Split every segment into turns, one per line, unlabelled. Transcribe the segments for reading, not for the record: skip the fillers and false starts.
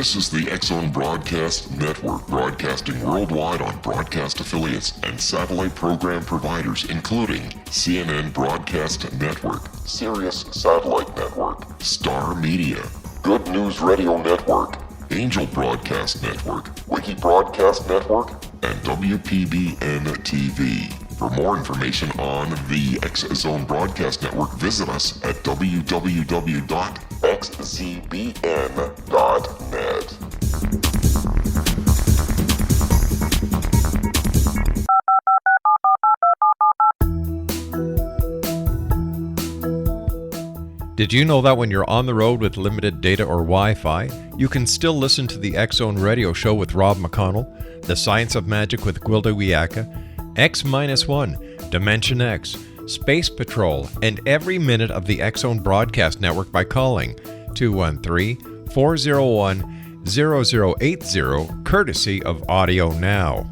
This is the X-Zone Broadcast Network, broadcasting worldwide on broadcast affiliates and satellite program providers, including CNN Broadcast Network, Sirius Satellite Network, Star Media, Good News Radio Network, Angel Broadcast Network, Wiki Broadcast Network, and WPBN TV. For more information on the X-Zone Broadcast Network, visit us at www.xzbn.net.
Did you know that when you're on the road with limited data or Wi-Fi, you can still listen to the X-Zone Radio Show with Rob McConnell, The Science of Magic with Gwilda Wiyaka, X-1, Dimension X, Space Patrol, and every minute of the X-Zone Broadcast Network by calling 213-401-0080, courtesy of Audio Now.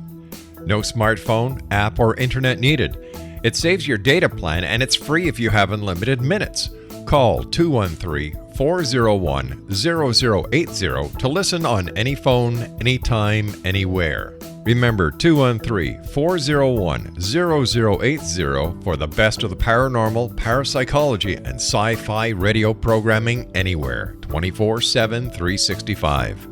No smartphone, app, or internet needed. It saves your data plan and it's free if you have unlimited minutes. Call 213-401-0080 to listen on any phone, anytime, anywhere. Remember 213-401-0080 for the best of the paranormal, parapsychology, and sci-fi radio programming anywhere, 24/7, 365.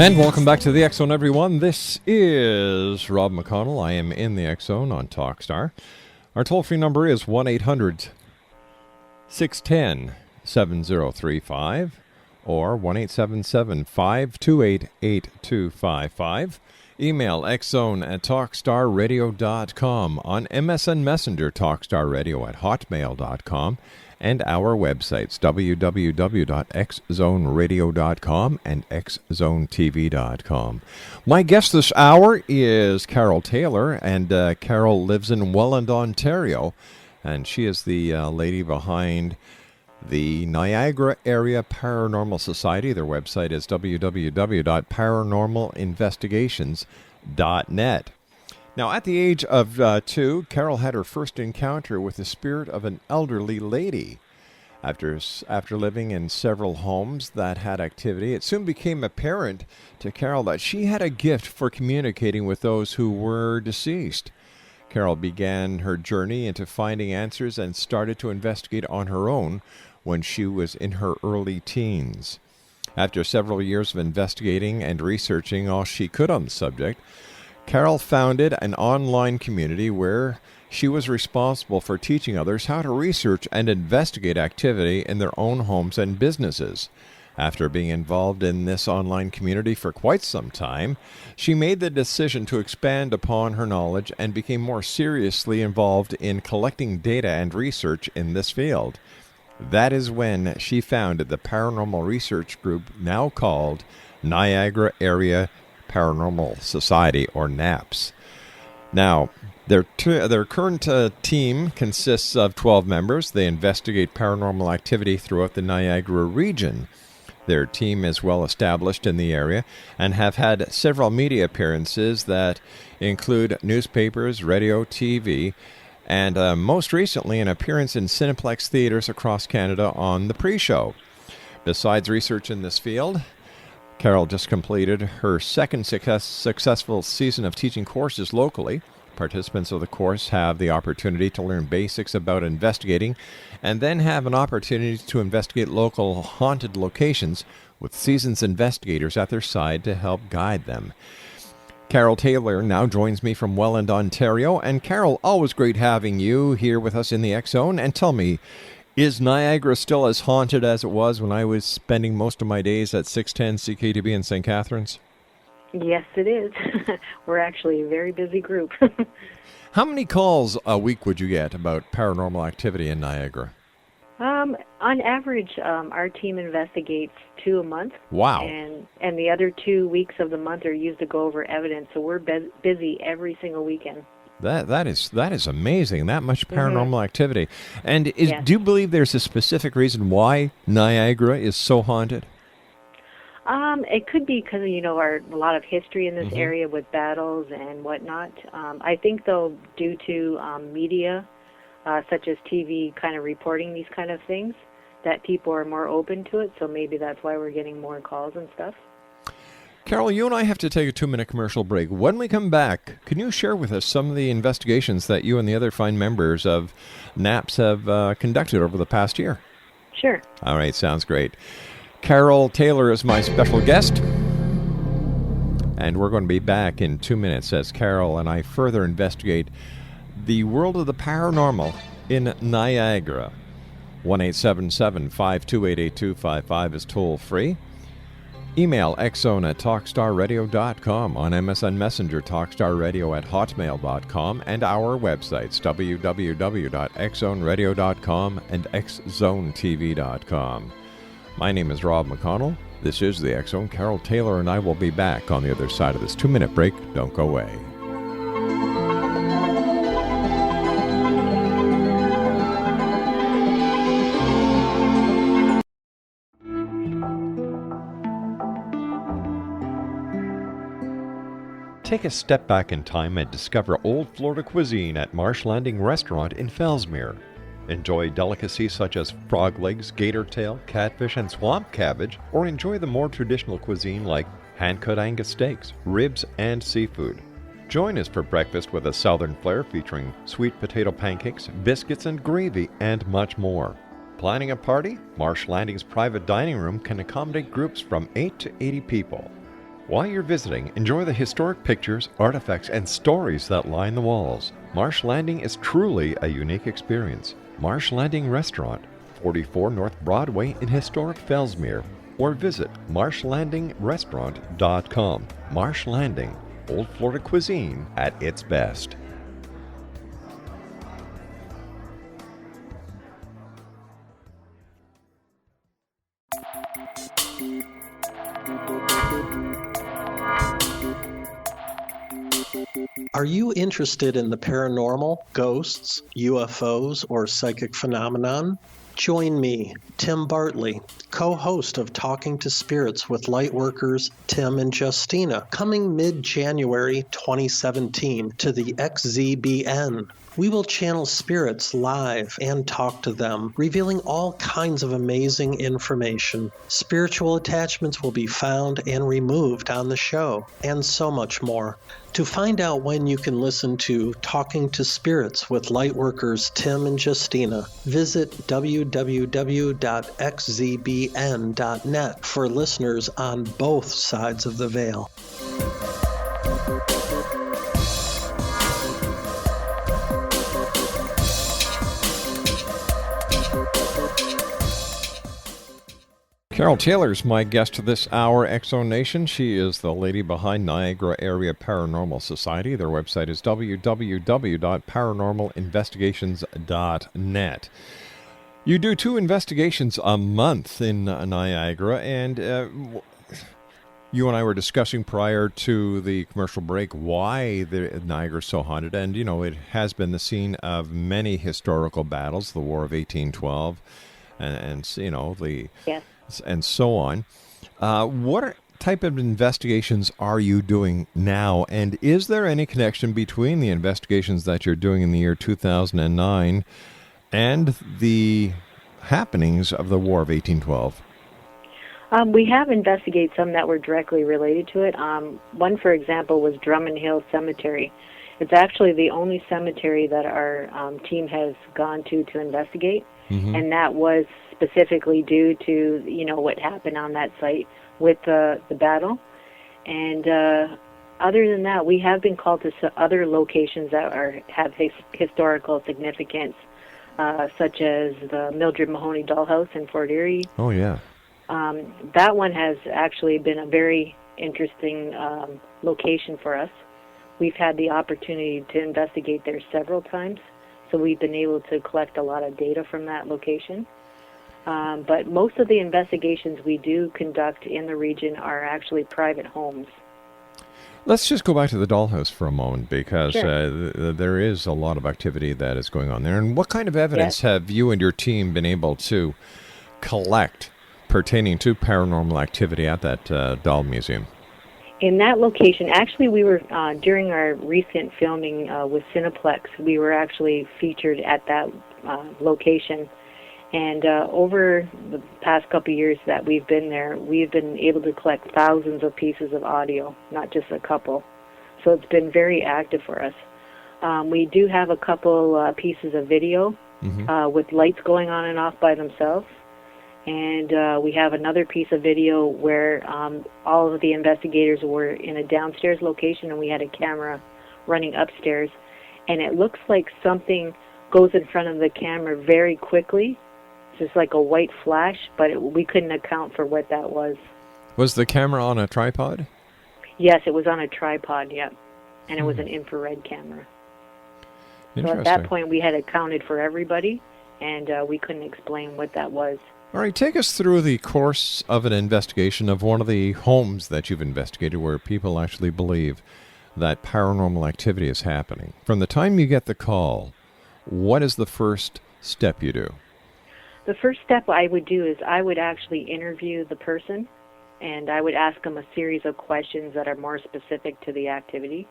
And welcome back to the X-Zone, everyone. This is Rob McConnell. I am in the X-Zone on Talkstar. Our toll-free number is 1-800-610-7035 or 1-877-528-8255. Email xzone@talkstarradio.com, on MSN Messenger talkstarradio@hotmail.com, and our websites www.xzoneradio.com and xzonetv.com. My guest this hour is Carol Taylor, and Carol lives in Welland, Ontario, and she is the lady behind the Niagara Area Paranormal Society. Their website is www.paranormalinvestigations.net. Now, at the age of 2, Carol had her first encounter with the spirit of an elderly lady. After living in several homes that had activity, it soon became apparent to Carol that she had a gift for communicating with those who were deceased. Carol began her journey into finding answers and started to investigate on her own when she was in her early teens. After several years of investigating and researching all she could on the subject, Carol founded an online community where she was responsible for teaching others how to research and investigate activity in their own homes and businesses. After being involved in this online community for quite some time, she made the decision to expand upon her knowledge and became more seriously involved in collecting data and research in this field. That is when she founded the paranormal research group now called Niagara Area Paranormal Society, or NAPS. Now, their current team consists of 12 members. They investigate paranormal activity throughout the Niagara region. Their team is well established in the area and have had several media appearances that include newspapers, radio, TV, and most recently an appearance in Cineplex theaters across Canada on the pre-show. Besides research in this field, Carol just completed her second successful season of teaching courses locally. Participants of the course have the opportunity to learn basics about investigating and then have an opportunity to investigate local haunted locations with seasoned investigators at their side to help guide them. Carol Taylor now joins me from Welland, Ontario. And Carol, always great having you here with us in the X-Zone. And tell me, is Niagara still as haunted as it was when I was spending most of my days at 610 CKTB in St. Catharines?
Yes, it is. We're actually a very busy group.
How many calls a week would you get about paranormal activity in Niagara?
On average, our team investigates 2 a month.
Wow.
And the other 2 weeks of the month are used to go over evidence, so we're busy every single weekend.
That is amazing, that much paranormal activity. And
Yes.
do you believe there's a specific reason why Niagara is so haunted?
It could be because, a lot of history in this area with battles and whatnot. I think, though, due to media, such as TV kind of reporting these kind of things, that people are more open to it, so maybe that's why we're getting more calls and stuff.
Carol, you and I have to take a 2-minute commercial break. When we come back, can you share with us some of the investigations that you and the other fine members of NAPS have conducted over the past year?
Sure.
All right, sounds great. Carol Taylor is my special guest. And we're going to be back in 2 minutes as Carol and I further investigate the world of the paranormal in Niagara. 1-877-528-8255 is toll free. Email xzone@talkstarradio.com, on MSN Messenger, talkstarradio@hotmail.com, and our websites, www.xzoneradio.com and xzonetv.com. My name is Rob McConnell. This is the X Zone. Carol Taylor and I will be back on the other side of this 2-minute break. Don't go away. Take a step back in time and discover old Florida cuisine at Marsh Landing Restaurant in Fellsmere. Enjoy delicacies such as frog legs, gator tail, catfish, and swamp cabbage, or enjoy the more traditional cuisine like hand-cut Angus steaks, ribs, and seafood. Join us for breakfast with a southern flair featuring sweet potato pancakes, biscuits and gravy, and much more. Planning a party? Marsh Landing's private dining room can accommodate groups from 8 to 80 people. While you're visiting, enjoy the historic pictures, artifacts, and stories that line the walls. Marsh Landing is truly a unique experience. Marsh Landing Restaurant, 44 North Broadway in historic Fellsmere, or visit marshlandingrestaurant.com. Marsh Landing, old Florida cuisine at its best.
Are you interested in the paranormal, ghosts, UFOs, or psychic phenomenon? Join me, Tim Bartley, co-host of Talking to Spirits with Lightworkers Tim and Justina, coming mid-January 2017 to the XZBN. We will channel spirits live and talk to them, revealing all kinds of amazing information. Spiritual attachments will be found and removed on the show, and so much more. To find out when you can listen to Talking to Spirits with Lightworkers Tim and Justina, visit www.xzbn.net for listeners on both sides of the veil.
Carol Taylor is my guest this hour, X-Zone Nation. She is the lady behind Niagara Area Paranormal Society. Their website is www.paranormalinvestigations.net. You do 2 investigations a month in Niagara, and you and I were discussing prior to the commercial break why the Niagara is so haunted, and it has been the scene of many historical battles, the War of 1812, and the
Yes.
and so on. What type of investigations are you doing now, and is there any connection between the investigations that you're doing in the year 2009 and the happenings of the War of 1812?
We have investigated some that were directly related to it. One, for example, was Drummond Hill Cemetery. It's actually the only cemetery that our team has gone to investigate, and that was specifically due to what happened on that site with the battle. And other than that, we have been called to other locations that have historical significance, such as the Mildred Mahoney Dollhouse in Fort Erie.
Oh, yeah.
That one has actually been a very interesting location for us. We've had the opportunity to investigate there several times, so we've been able to collect a lot of data from that location. But most of the investigations we do conduct in the region are actually private homes.
Let's just go back to the dollhouse for a moment, because
Sure.
There is a lot of activity that is going on there. And what kind of evidence have you and your team been able to collect pertaining to paranormal activity at that doll museum?
In that location, actually, we were, during our recent filming with Cineplex, we were actually featured at that location. And over the past couple of years that we've been there, we've been able to collect thousands of pieces of audio, not just a couple. So it's been very active for us. We do have a couple pieces of video with lights going on and off by themselves. And we have another piece of video where all of the investigators were in a downstairs location, and we had a camera running upstairs. And it looks like something goes in front of the camera very quickly. It's just like a white flash, but we couldn't account for what that was.
Was the camera on a tripod?
Yes, it was on a tripod, yeah. And it was an infrared camera. So at that point, we had accounted for everybody, and we couldn't explain what that was.
All right, take us through the course of an investigation of one of the homes that you've investigated where people actually believe that paranormal activity is happening. From the time you get the call, what is the first step you do?
The first step I would do is I would actually interview the person, and I would ask them a series of questions that are more specific to the activity.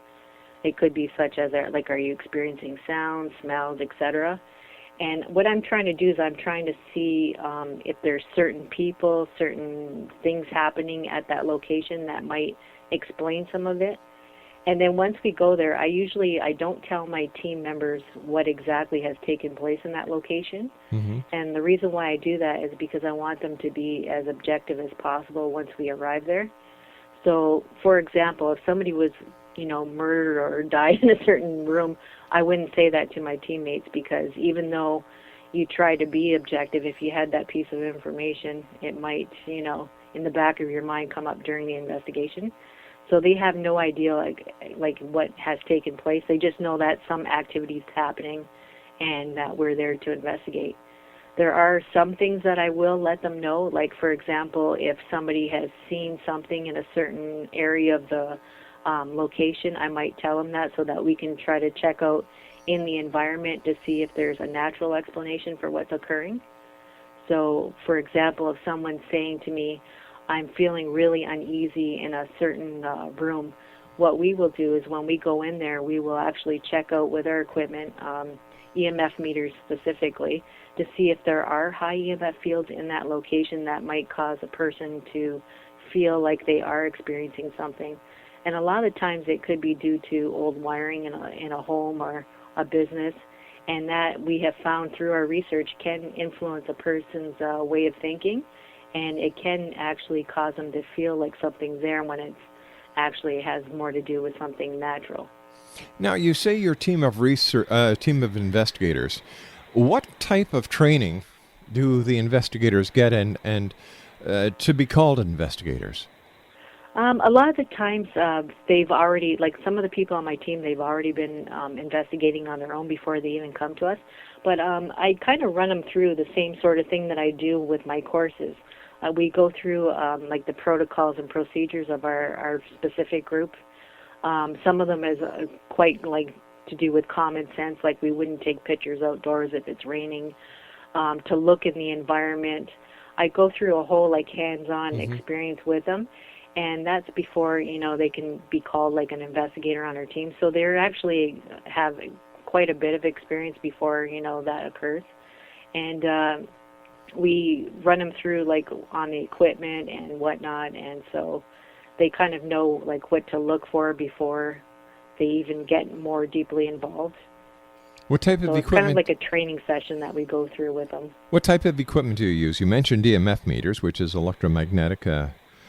It could be such as, like, are you experiencing sounds, smells, etc.? And what I'm trying to do is I'm trying to see if there's certain people, certain things happening at that location that might explain some of it. And then once we go there, I don't tell my team members what exactly has taken place in that location. And the reason why I do that is because I want them to be as objective as possible once we arrive there. So, for example, if somebody was, murdered or died in a certain room, I wouldn't say that to my teammates, because even though you try to be objective, if you had that piece of information, it might, in the back of your mind come up during the investigation. So they have no idea like what has taken place. They just know that some activity is happening and that we're there to investigate. There are some things that I will let them know, like, for example, if somebody has seen something in a certain area of the location, I might tell them that so that we can try to check out in the environment to see if there's a natural explanation for what's occurring. So, for example, if someone's saying to me, I'm feeling really uneasy in a certain room, what we will do is when we go in there, we will actually check out with our equipment, EMF meters specifically, to see if there are high EMF fields in that location that might cause a person to feel like they are experiencing something. And a lot of times it could be due to old wiring in a home or a business, and that we have found through our research can influence a person's way of thinking, and it can actually cause them to feel like something's there when it actually has more to do with something natural.
Now, you say your team of team of investigators. What type of training do the investigators get and to be called investigators?
A lot of the times they've already, like some of the people on my team, they've already been investigating on their own before they even come to us. But I kind of run them through the same sort of thing that I do with my courses. We go through like the protocols and procedures of our specific group. Some of them is quite like to do with common sense, like we wouldn't take pictures outdoors if it's raining, to look in the environment. I go through a whole like hands-on experience with them. And that's before, they can be called like an investigator on our team. So they actually have quite a bit of experience before, that occurs. And we run them through like on the equipment and whatnot. And so they kind of know like what to look for before they even get more deeply involved.
What type of equipment?
It's kind of like a training session that we go through with them.
What type of equipment do you use? You mentioned EMF meters, which is electromagnetic.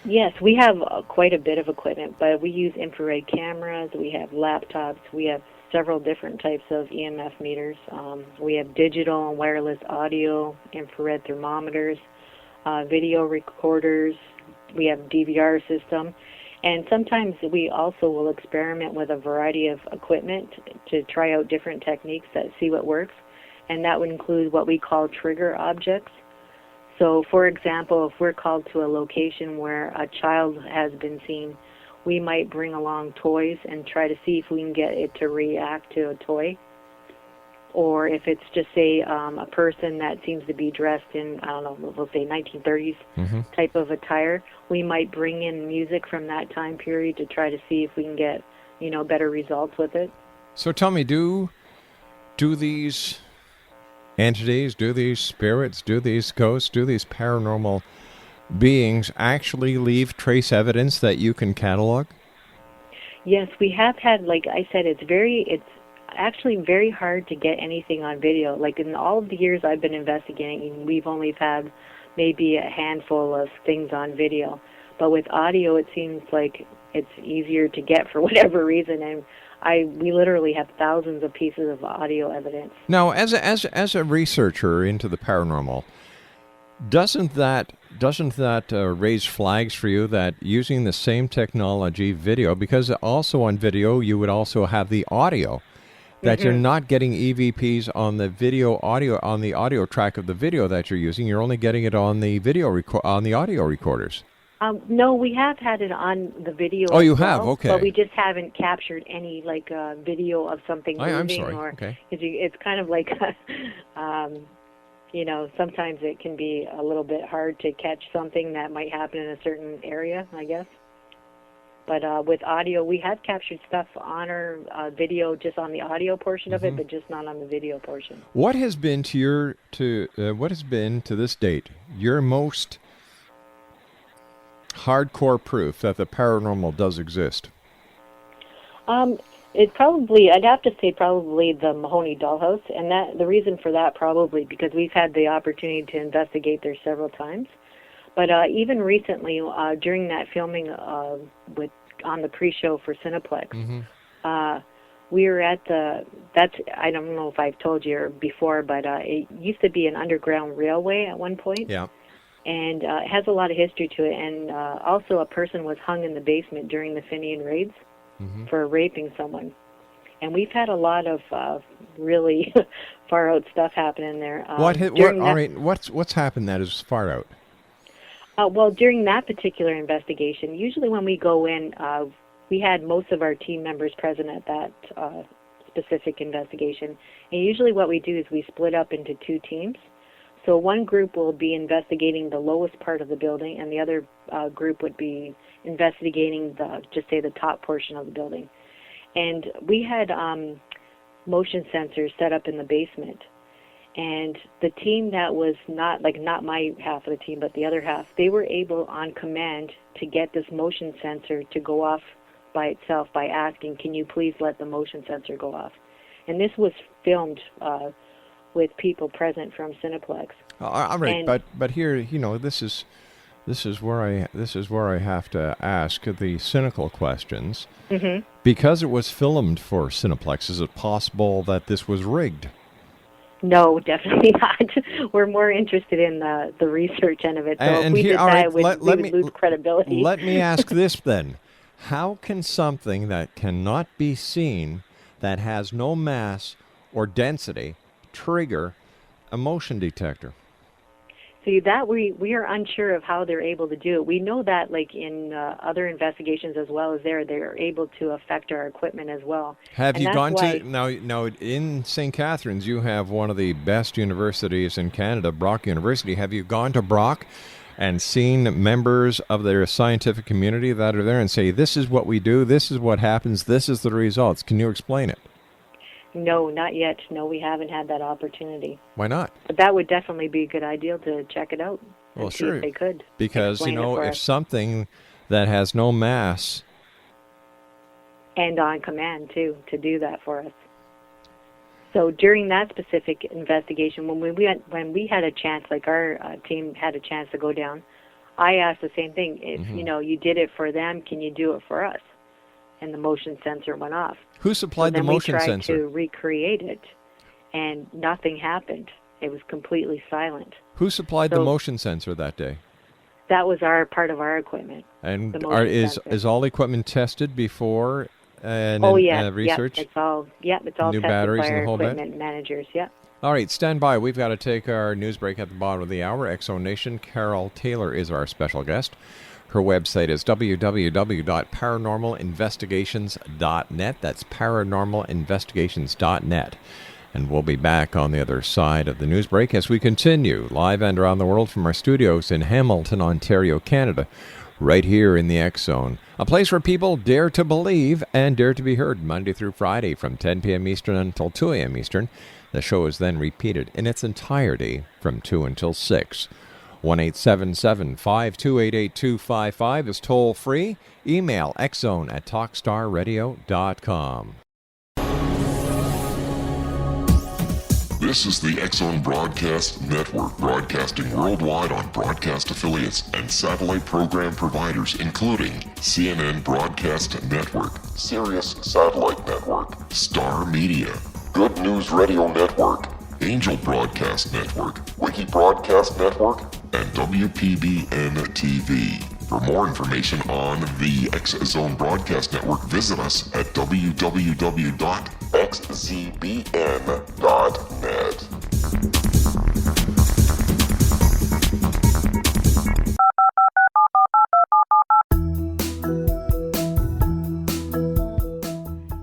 Yes, we have quite a bit of equipment, but we use infrared cameras, we have laptops, we have several different types of EMF meters. We have digital and wireless audio, infrared thermometers, video recorders, we have DVR system, and sometimes we also will experiment with a variety of equipment to try out different techniques that see what works, and that would include what we call trigger objects. So, for example, if we're called to a location where a child has been seen, we might bring along toys and try to see if we can get it to react to a toy. Or if it's just, say, a person that seems to be dressed in, we'll say 1930s type of attire, we might bring in music from that time period to try to see if we can get, better results with it.
So tell me, do these entities, do these spirits, do these ghosts, do these paranormal beings actually leave trace evidence that you can catalog?
Yes, we have had, like I said, it's actually very hard to get anything on video. Like in all of the years I've been investigating, we've only had maybe a handful of things on video. But with audio, it seems like it's easier to get for whatever reason, and we literally have thousands of pieces of audio evidence.
Now, as a researcher into the paranormal, doesn't that raise flags for you that using the same technology, video, because also on video you would also have the audio, that you're not getting EVPs on the audio track of the video that you're using. You're only getting it on the on the audio recorders.
No, we have had it on the video.
Oh, you
as well,
have? Okay.
But we just haven't captured any video of something moving.
I'm sorry.
Or,
okay.
It's kind of like, sometimes it can be a little bit hard to catch something that might happen in a certain area, I guess. But with audio, we have captured stuff on our video, just on the audio portion of it, but just not on the video portion.
What has been to this date your most hardcore proof that the paranormal does exist?
I'd have to say probably the Mahoney Dollhouse, and that the reason for that probably because we've had the opportunity to investigate there several times. But even recently, during that filming on the pre-show for Cineplex, we were at I don't know if I've told you before, but it used to be an underground railway at one point.
Yeah.
And it has a lot of history to it. And also a person was hung in the basement during the Fenian raids for raping someone. And we've had a lot of really far out stuff happening there.
What's happened that is far out?
Well, during that particular investigation, usually when we go in, we had most of our team members present at that specific investigation. And usually what we do is we split up into two teams. So one group will be investigating the lowest part of the building, and the other group would be investigating the top portion of the building. And we had motion sensors set up in the basement. And the team that was not my half of the team, but the other half, they were able on command to get this motion sensor to go off by itself by asking, can you please let the motion sensor go off? And this was filmed with people present from Cineplex.
All right, but here, this is where I have to ask the cynical questions. Because it was filmed for Cineplex, is it possible that this was rigged?
No, definitely not. We're more interested in the research end of it. So if we did that, we would lose credibility.
Let me ask this then. How can something that cannot be seen, that has no mass or density, trigger a motion detector?
See, that we are unsure of how they're able to do it. We know that, like in other investigations as well as they're able to affect our equipment as well.
Have you gone to now in St. Catharines? You have one of the best universities in Canada, Brock University. Have you gone to Brock and seen members of their scientific community that are there and say, "This is what we do. This is what happens. This is the results"? Can you explain it?
No, not yet. No, we haven't had that opportunity.
Why not?
But that would definitely be a good idea to check it out.
Well,
see
sure.
if they could.
Because, if something that has no mass...
And on command, too, to do that for us. So during that specific investigation, when we had a chance, like our team had a chance to go down, I asked the same thing. If, you did it for them, can you do it for us? And the motion sensor went off.
Who supplied the motion sensor?
Then we tried to recreate it, and nothing happened. It was completely silent.
Who supplied the motion sensor that day?
That was part of our equipment.
And is all equipment tested before research?
It's all
new
tested
batteries
by
and
our
the whole
equipment managers. Yeah.
All right, stand by. We've got to take our news break at the bottom of the hour. Exo Nation, Carol Taylor is our special guest. Her website is www.paranormalinvestigations.net. That's paranormalinvestigations.net. And we'll be back on the other side of the news break as we continue live and around the world from our studios in Hamilton, Ontario, Canada, right here in the X Zone. A place where people dare to believe and dare to be heard Monday through Friday from 10 p.m. Eastern until 2 a.m. Eastern. The show is then repeated in its entirety from 2 until 6. 1-877-528-8255 is toll-free. Email xzone@talkstarradio.com.
This is the X-Zone Broadcast Network, broadcasting worldwide on broadcast affiliates and satellite program providers, including CNN Broadcast Network, Sirius Satellite Network, Star Media, Good News Radio Network, Angel Broadcast Network, Wiki Broadcast Network, and WPBN TV. For more information on the X-Zone Broadcast Network, visit us at www.xzbn.net.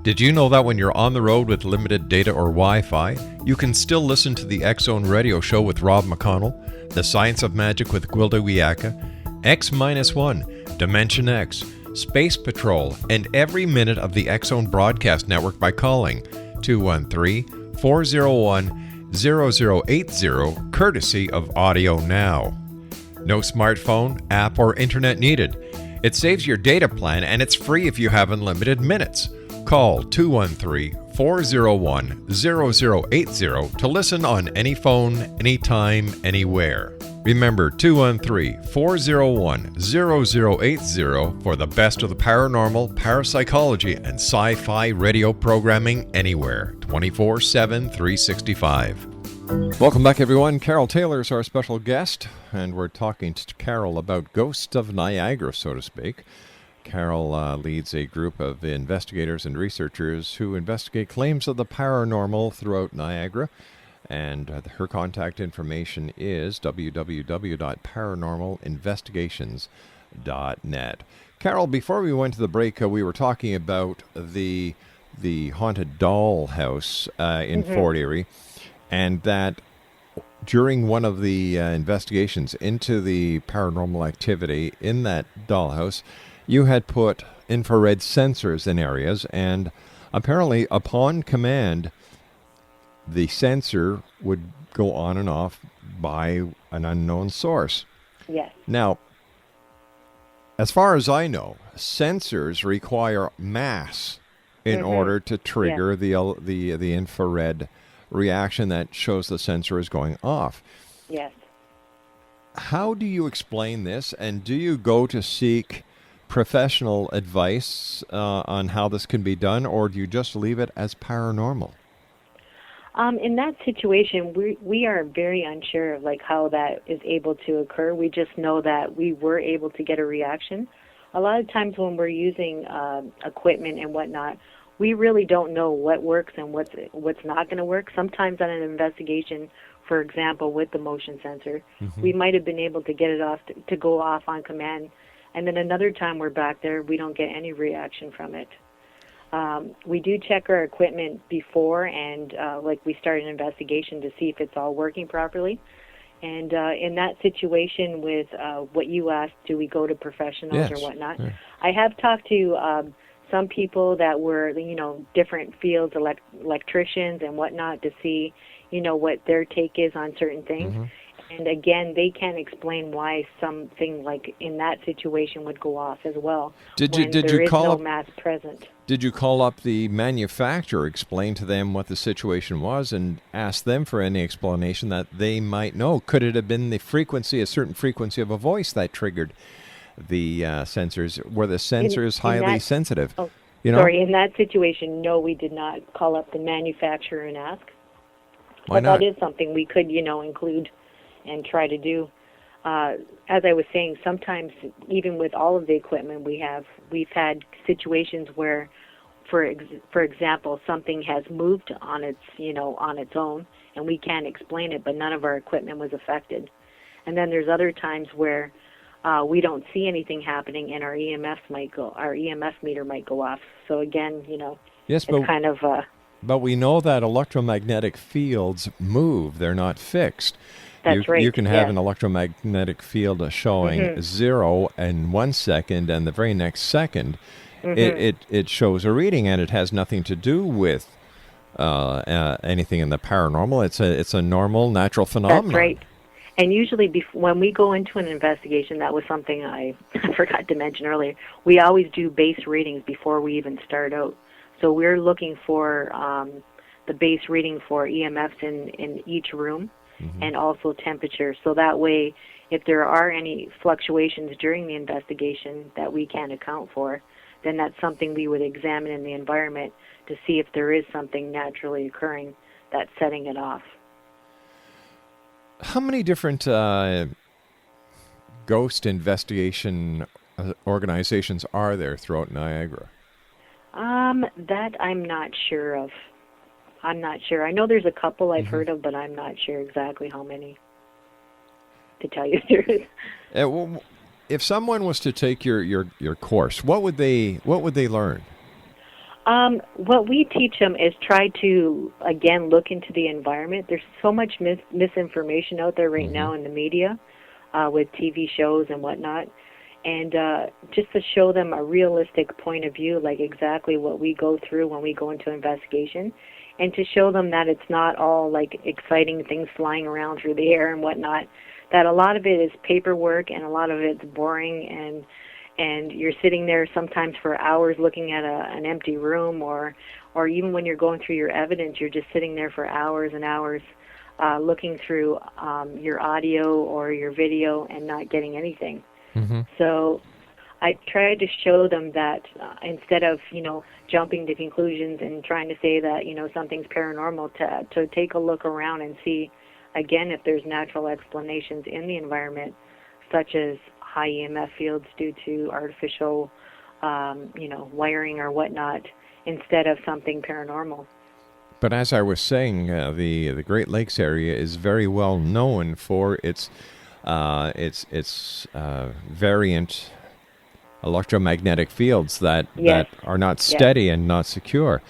Did you know that when you're on the road with limited data or Wi-Fi, you can still listen to the X-Zone Radio Show with Rob McConnell, The Science of Magic with Gwilda Wiyaka, X-1, Dimension X, Space Patrol, and every minute of the X-Zone Broadcast Network by calling 213-401-0080, courtesy of Audio Now. No smartphone, app, or internet needed. It saves your data plan, and it's free if you have unlimited minutes. Call 213-401-0080 to listen on any phone, anytime, anywhere. Remember 213-401-0080 for the best of the paranormal, parapsychology, and sci-fi radio programming anywhere, 24/7, 365. Welcome back, everyone. Carol Taylor is our special guest, and we're talking to Carol about ghosts of Niagara, so to speak. Carol leads a group of investigators and researchers who investigate claims of the paranormal throughout Niagara. And her contact information is www.paranormalinvestigations.net. Carol, before we went to the break, we were talking about the haunted doll house in Fort Erie, and that during one of the investigations into the paranormal activity in that dollhouse, you had put infrared sensors in areas, and apparently upon command, the sensor would go on and off by an unknown source.
Yes.
Now, as far as I know, sensors require mass in order to trigger the infrared reaction that shows the sensor is going off.
Yes.
How do you explain this, and do you go to seek professional advice on how this can be done, or do you just leave it as paranormal?
In that situation, we are very unsure of how that is able to occur. We just know that we were able to get a reaction. A lot of times when we're using equipment and whatnot, we really don't know what works and what's not going to work. Sometimes on an investigation, for example, with the motion sensor, we might have been able to get it off to go off on command, and then another time we're back there, we don't get any reaction from it. We do check our equipment before, and we start an investigation to see if it's all working properly. And in that situation with what you asked, do we go to professionals or whatnot? Yeah. I have talked to some people that were, different fields, electricians and whatnot, to see, what their take is on certain things. And again, they can't explain why something like in that situation would go off as well. Did you call up mass present?
Did you call up the manufacturer, explain to them what the situation was, and ask them for any explanation that they might know? Could it have been a certain frequency of a voice that triggered the sensors? Were the sensors highly sensitive?
Oh, sorry, in that situation, no, we did not call up the manufacturer and ask.
Why not?
That is something we could, include and try to do. As I was saying, sometimes even with all of the equipment we've had situations where, for example, something has moved on its own, and we can't explain it, but none of our equipment was affected. And then there's other times where we don't see anything happening, and our EMF meter might go off. So again,
yes,
it's kind of.
But we know that electromagnetic fields move; they're not fixed.
That's right.
You can have an electromagnetic field showing 0 in 1 second, and the very next second, it shows a reading, and it has nothing to do with anything in the paranormal. It's a normal, natural phenomenon.
That's right. And usually when we go into an investigation, that was something I forgot to mention earlier, we always do base readings before we even start out. So we're looking for the base reading for EMFs in each room, and also temperature. So that way, if there are any fluctuations during the investigation that we can't account for, then that's something we would examine in the environment to see if there is something naturally occurring that's setting it off.
How many different ghost investigation organizations are there throughout Niagara?
That I'm not sure of. I'm not sure. I know there's a couple I've heard of, but I'm not sure exactly how many, to tell you the truth.
Well, if someone was to take your course, what would they learn?
What we teach them is try to, again, look into the environment. There's so much misinformation out there right now in the media with TV shows and whatnot. And just to show them a realistic point of view, like exactly what we go through when we go into investigation, and to show them that it's not all like exciting things flying around through the air and whatnot, that a lot of it is paperwork and a lot of it's boring, and you're sitting there sometimes for hours looking at an empty room, or even when you're going through your evidence, you're just sitting there for hours and hours looking through your audio or your video and not getting anything. So I try to show them that instead of, jumping to conclusions and trying to say that, something's paranormal, to take a look around and see, again, if there's natural explanations in the environment, such as high EMF fields due to artificial, wiring or whatnot, instead of something paranormal.
But as I was saying, the Great Lakes area is very well known for its variant electromagnetic fields that are not steady and not secure.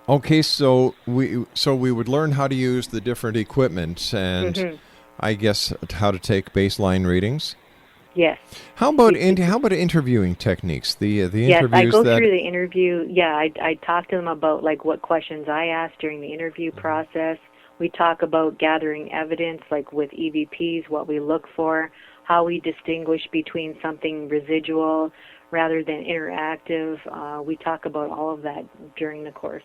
Okay, so we would learn how to use the different equipment and I guess how to take baseline readings.
Yes.
How about interviewing techniques? The interviews
yes, I go through the interview. Yeah, I talk to them about like what questions I ask during the interview process. We talk about gathering evidence, like with EVPs, what we look for, how we distinguish between something residual rather than interactive. We talk about all of that during the course.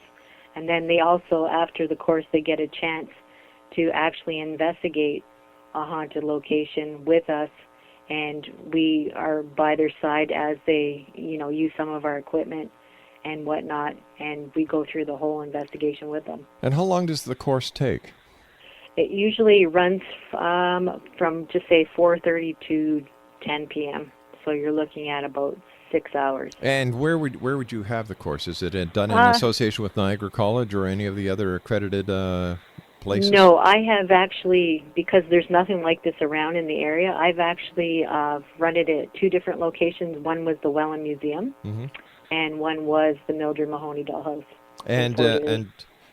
And then they also, after the course, they get a chance to actually investigate a haunted location with us, and we are by their side as they, use some of our equipment and whatnot, and we go through the whole investigation with them.
And how long does the course take?
It usually runs from just say 4:30 to 10 p.m. So you're looking at about 6 hours.
And where would you have the course? Is it done in association with Niagara College or any of the other accredited places?
No, I have actually, because there's nothing like this around in the area, I've actually run it at two different locations. One was the Welland Museum, and one was the Mildred Mahoney Dollhouse.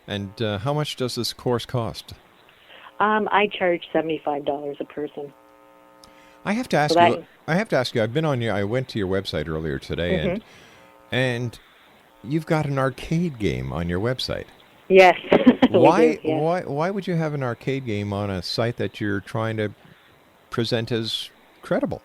And how much does this course cost?
I charge $75 a person.
I have to ask you. I went to your website earlier today, and you've got an arcade game on your website.
Yes.
Why would you have an arcade game on a site that you're trying to present as credible?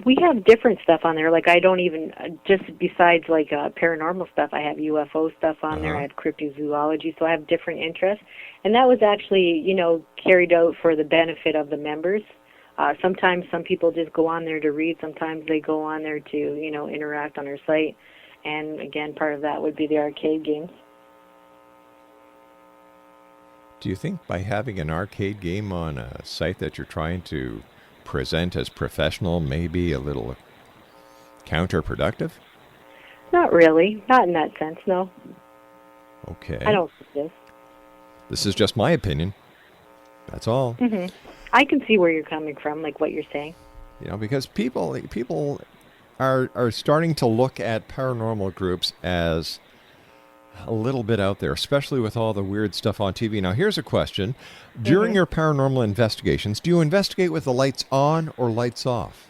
We have different stuff on there. Like I don't even, just besides like paranormal stuff, I have UFO stuff on there. I have cryptozoology, so I have different interests. And that was actually, carried out for the benefit of the members. Sometimes some people just go on there to read. Sometimes they go on there to, interact on our site. And again, part of that would be the arcade games.
Do you think by having an arcade game on a site that you're trying to present as professional may be a little counterproductive?
Not really. Not in that sense, no.
Okay.
I don't think this.
This is just my opinion. That's all.
I can see where you're coming from, like what you're saying.
Because people are starting to look at paranormal groups as a little bit out there, especially with all the weird stuff on TV. Now, here's a question. During your paranormal investigations, do you investigate with the lights on or lights off?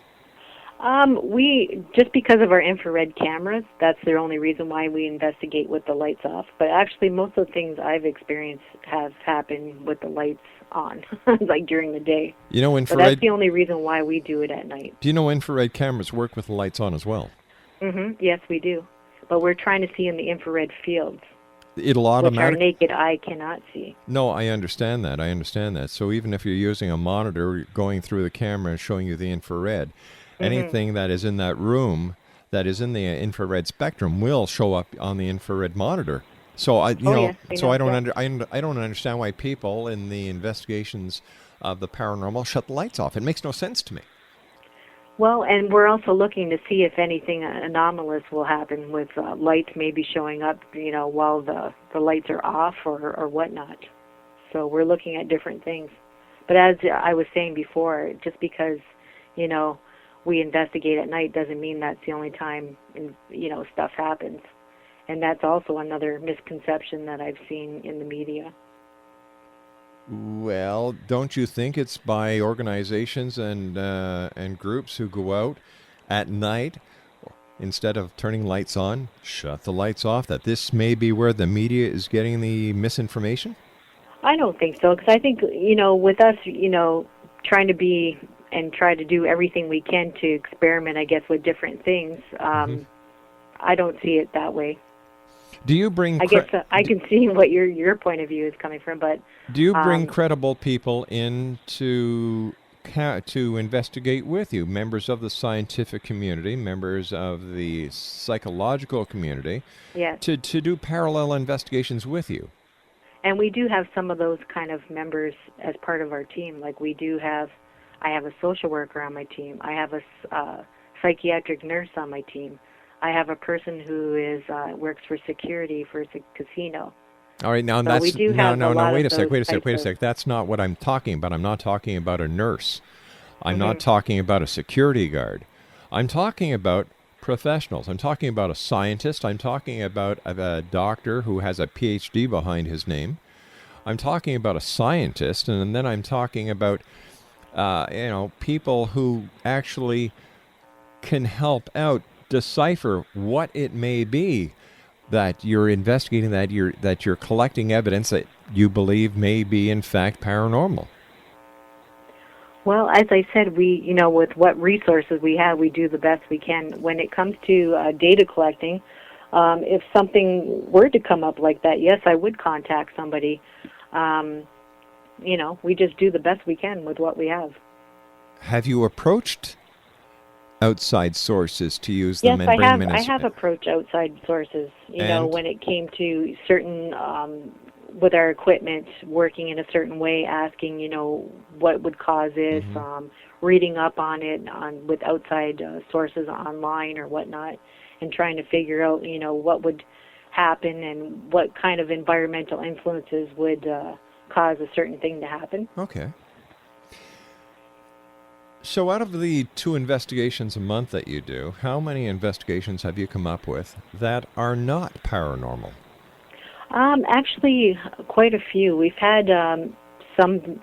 We just because of our infrared cameras, that's the only reason why we investigate with the lights off. But actually, most of the things I've experienced have happened with the lights on, like during the day.
You know,
So that's the only reason why we do it at night.
Do you know infrared cameras work with the lights on as well?
Yes, we do. But we're trying to see in the infrared fields,
It'll
which our
automatically.
naked eye cannot see.
No, I understand that. I understand that. So even if you're using a monitor going through the camera and showing you the infrared, anything that is in that room that is in the infrared spectrum will show up on the infrared monitor. So I don't understand why people in the investigations of the paranormal shut the lights off. It makes no sense to me.
Well, and we're also looking to see if anything anomalous will happen with lights maybe showing up, while the lights are off or whatnot. So we're looking at different things. But as I was saying before, just because, we investigate at night doesn't mean that's the only time, stuff happens. And that's also another misconception that I've seen in the media.
Well, don't you think it's by organizations and groups who go out at night, instead of turning lights on, shut the lights off, that this may be where the media is getting the misinformation?
I don't think so, because I think, with us, trying to be and try to do everything we can to experiment, I guess, with different things, I don't see it that way.
Do you bring?
I guess I can see what your point of view is coming from, but
do you bring credible people in to investigate with you? Members of the scientific community, members of the psychological community,
yes,
to do parallel investigations with you.
And we do have some of those kind of members as part of our team. Like I have a social worker on my team. I have a psychiatric nurse on my team. I have a person who works for security for a casino.
All right, now
so
that's
we do have
wait a sec. That's not what I'm talking about. I'm not talking about a nurse. I'm not talking about a security guard. I'm talking about professionals. I'm talking about a scientist. I'm talking about a doctor who has a PhD behind his name. I'm talking about a scientist, and then I'm talking about people who actually can help out decipher what it may be that you're investigating, that you're collecting evidence that you believe may be in fact paranormal.
Well, as I said, we, with what resources we have, we do the best we can. When it comes to data collecting, if something were to come up like that, yes, I would contact somebody. We just do the best we can with what we have.
Have you approached outside sources to use them?
Yes, I have approached outside sources, when it came to certain, with our equipment, working in a certain way, asking, what would cause this, reading up on it with outside sources online or whatnot, and trying to figure out, what would happen and what kind of environmental influences would cause a certain thing to happen.
Okay. So out of the 2 investigations a month that you do, how many investigations have you come up with that are not paranormal?
Actually, quite a few. We've had some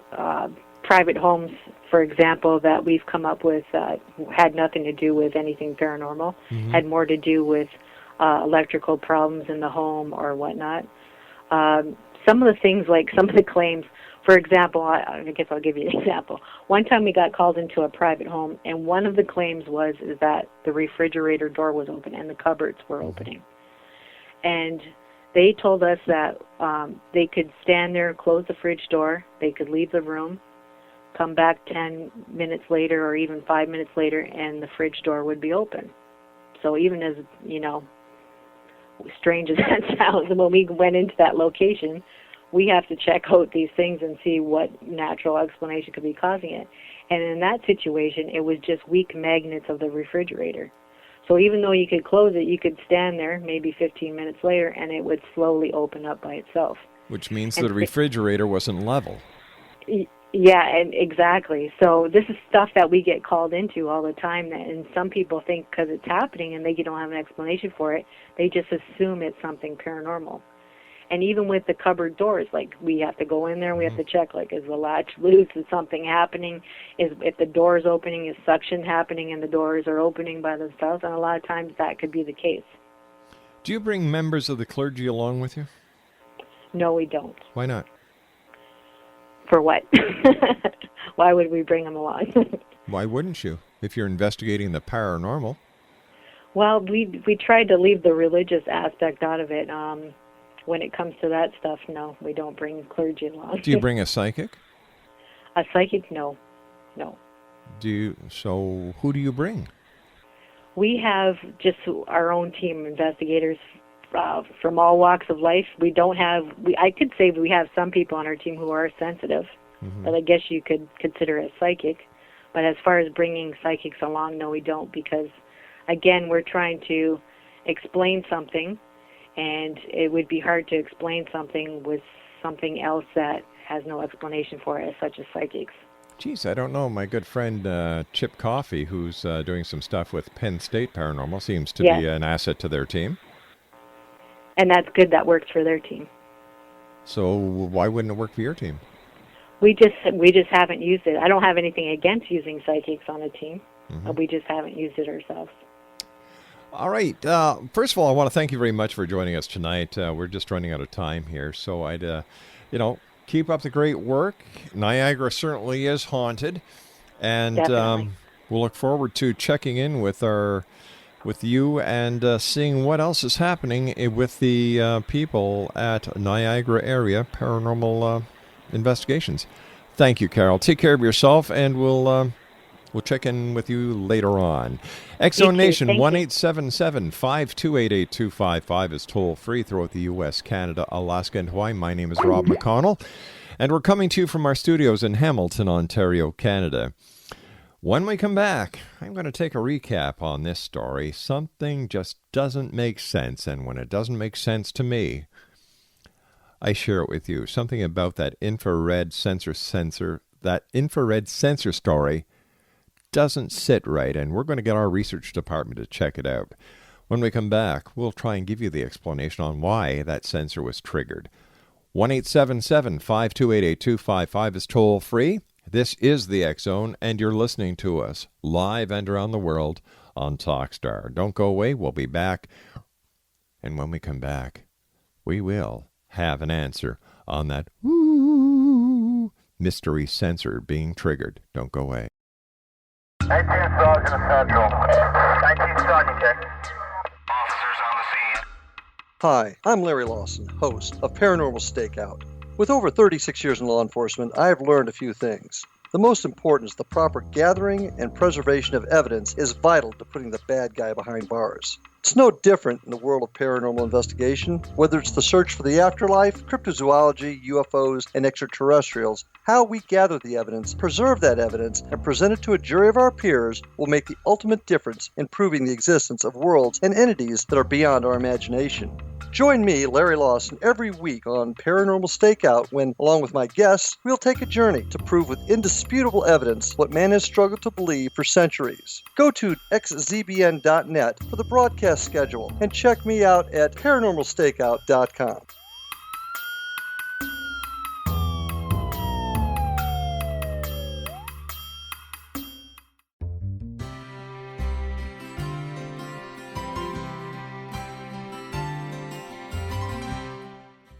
private homes, for example, that we've come up with had nothing to do with anything paranormal, had more to do with electrical problems in the home or whatnot. Some of the things, like some of the claims, for example, I guess I'll give you an example. One time we got called into a private home, and one of the claims is that the refrigerator door was open and the cupboards were opening. And they told us that they could stand there, close the fridge door, they could leave the room, come back 10 minutes later or even 5 minutes later, and the fridge door would be open. So even as, strange as that sounds, when we went into that location, we have to check out these things and see what natural explanation could be causing it. And in that situation, it was just weak magnets of the refrigerator. So even though you could close it, you could stand there maybe 15 minutes later, and it would slowly open up by itself.
Which means the refrigerator wasn't level.
Yeah, and exactly. So this is stuff that we get called into all the time, and some people think because it's happening and they don't have an explanation for it, they just assume it's something paranormal. And even with the cupboard doors, like we have to go in there and we have to check, like, is the latch loose? Is something happening? If the door is opening, is suction happening and the doors are opening by themselves? And a lot of times that could be the case.
Do you bring members of the clergy along with you?
No, we don't.
Why not?
For what? Why would we bring them along?
Why wouldn't you? If you're investigating the paranormal.
Well, we tried to leave the religious aspect out of it. When it comes to that stuff, no, we don't bring clergy along.
Do you bring a psychic?
A psychic? No.
So who do you bring?
We have just our own team of investigators from all walks of life. We don't have, I could say we have some people on our team who are sensitive, that I guess you could consider as psychic. But as far as bringing psychics along, no, we don't, because, again, we're trying to explain something, and it would be hard to explain something with something else that has no explanation for it, such as psychics.
Geez, I don't know. My good friend Chip Coffey, who's doing some stuff with Penn State Paranormal, seems to be an asset to their team.
And that's good. That works for their team.
So why wouldn't it work for your team?
We just haven't used it. I don't have anything against using psychics on a team. We just haven't used it ourselves.
All right. First of all, I want to thank you very much for joining us tonight. We're just running out of time here, so I'd, keep up the great work. Niagara certainly is haunted, and we'll look forward to checking in with you and seeing what else is happening with the people at Niagara Area Paranormal Investigations. Thank you, Carol. Take care of yourself, and we'll check in with you later on. X-Zone Nation, 1-877-528-8255 is toll-free throughout the U.S., Canada, Alaska, and Hawaii. My name is Rob McConnell, and we're coming to you from our studios in Hamilton, Ontario, Canada. When we come back, I'm going to take a recap on this story. Something just doesn't make sense, and when it doesn't make sense to me, I share it with you. Something about that infrared sensor story doesn't sit right, and we're going to get our research department to check it out. When we come back, we'll try and give you the explanation on why that sensor was triggered. 1-877-528-8255 is toll-free. This is the X-Zone, and you're listening to us live and around the world on Talkstar. Don't go away. We'll be back. And when we come back, we will have an answer on that mystery sensor being triggered. Don't go away.
19 Sergeant Central. 19 Sergeant, check. Officers on the scene.
Hi, I'm Larry Lawson, host of Paranormal Stakeout. With over 36 years in law enforcement, I have learned a few things. The most important is the proper gathering and preservation of evidence is vital to putting the bad guy behind bars. It's no different in the world of paranormal investigation. Whether it's the search for the afterlife, cryptozoology, UFOs, and extraterrestrials, how we gather the evidence, preserve that evidence, and present it to a jury of our peers will make the ultimate difference in proving the existence of worlds and entities that are beyond our imagination. Join me, Larry Lawson, every week on Paranormal Stakeout when, along with my guests, we'll take a journey to prove with indisputable evidence what man has struggled to believe for centuries. Go to xzbn.net for the broadcast schedule and check me out at paranormalstakeout.com.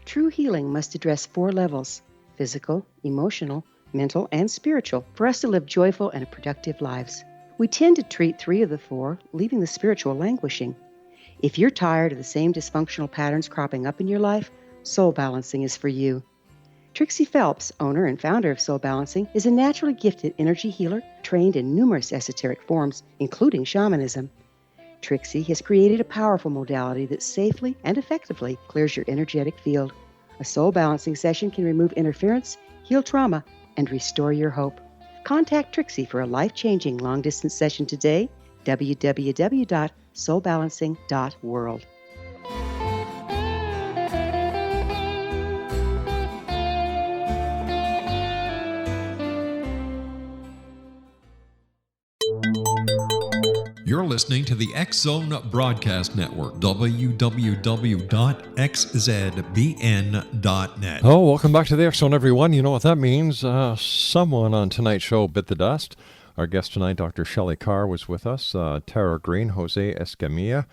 True healing must address 4 levels: physical, emotional, mental, and spiritual, for us to live joyful and productive lives. We tend to treat 3 of the 4, leaving the spiritual languishing. If you're tired of the same dysfunctional patterns cropping up in your life, Soul Balancing is for you. Trixie Phelps, owner and founder of Soul Balancing, is a naturally gifted energy healer trained in numerous esoteric forms, including shamanism. Trixie has created a powerful modality that safely and effectively clears your energetic field. A soul balancing session can remove interference, heal trauma, and restore your hope. Contact Trixie for a life-changing long-distance session today, www.soulbalancing.world.
You're listening to the X Zone Broadcast Network, www.xzbn.net.
Oh, welcome back to the X Zone, everyone. You know what that means. Someone on tonight's show bit the dust. Our guest tonight, Dr. Shelley Carr, was with us. Tara Green, Jose Escamilla,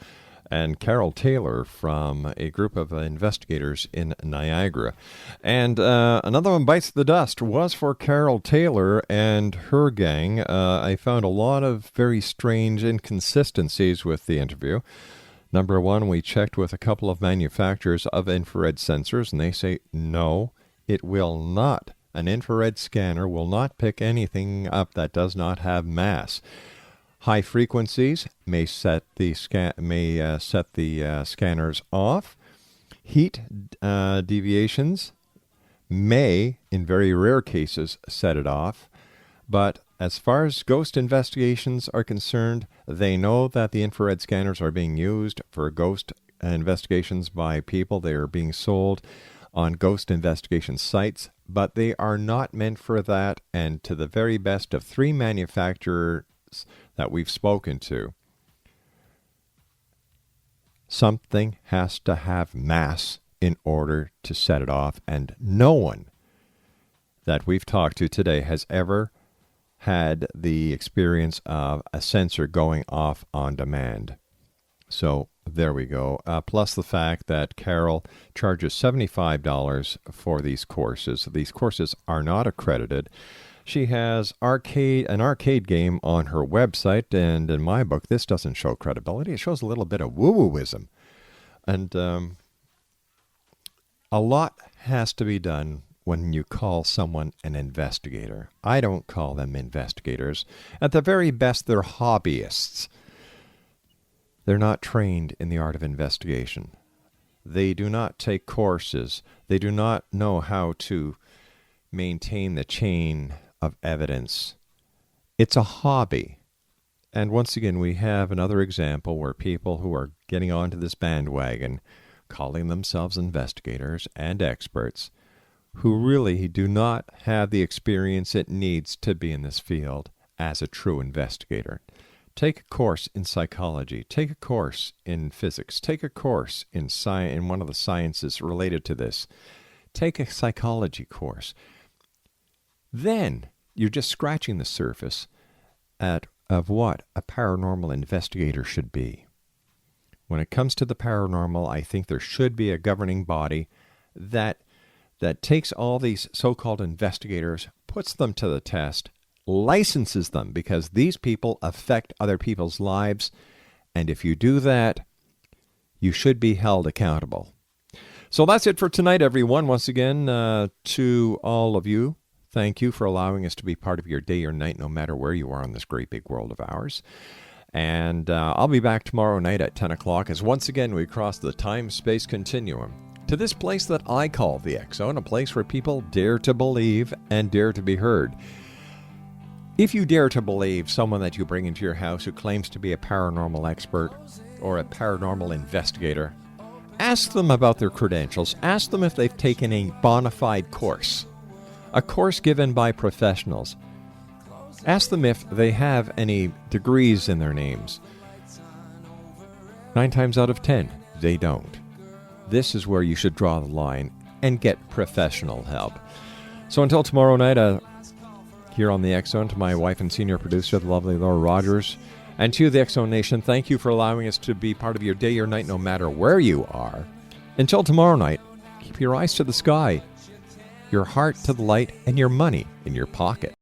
and Carol Taylor from a group of investigators in Niagara. And another one bites the dust was for Carol Taylor and her gang. I found a lot of very strange inconsistencies with the interview. Number one, we checked with a couple of manufacturers of infrared sensors, and they say, no, it will not. An infrared scanner will not pick anything up that does not have mass. High frequencies may set the scanners off. Heat deviations may, in very rare cases, set it off. But as far as ghost investigations are concerned, they know that the infrared scanners are being used for ghost investigations by people. They are being sold on ghost investigation sites, but they are not meant for that. And to the very best of 3 manufacturers that we've spoken to, something has to have mass in order to set it off, and no one that we've talked to today has ever had the experience of a sensor going off on demand. So there we go. Plus the fact that Carol charges $75 for these courses. These courses are not accredited. She has an arcade game on her website, and in my book, this doesn't show credibility. It shows a little bit of woo-wooism. And a lot has to be done when you call someone an investigator. I don't call them investigators. At the very best, they're hobbyists. They're not trained in the art of investigation. They do not take courses. They do not know how to maintain the chain of evidence. It's a hobby. And once again, we have another example where people who are getting onto this bandwagon, calling themselves investigators and experts, who really do not have the experience it needs to be in this field as a true investigator. Take a course in psychology, take a course in physics, take a course in one of the sciences related to this. Take a psychology course. Then you're just scratching the surface of what a paranormal investigator should be. When it comes to the paranormal, I think there should be a governing body that takes all these so-called investigators, puts them to the test, licenses them, because these people affect other people's lives, and if you do that, you should be held accountable. So that's it for tonight, everyone. Once again, to all of you, thank you for allowing us to be part of your day or night, no matter where you are in this great big world of ours. And I'll be back tomorrow night at 10 o'clock as once again we cross the time-space continuum to this place that I call the X Zone, a place where people dare to believe and dare to be heard. If you dare to believe someone that you bring into your house who claims to be a paranormal expert or a paranormal investigator, ask them about their credentials. Ask them if they've taken a bona fide course, a course given by professionals. Ask them if they have any degrees in their names. 9 times out of 10, they don't. This is where you should draw the line and get professional help. So until tomorrow night, here on the X Zone, to my wife and senior producer, the lovely Laura Rogers, and to the X Zone Nation, thank you for allowing us to be part of your day or night, no matter where you are. Until tomorrow night, keep your eyes to the sky, your heart to the light, and your money in your pocket.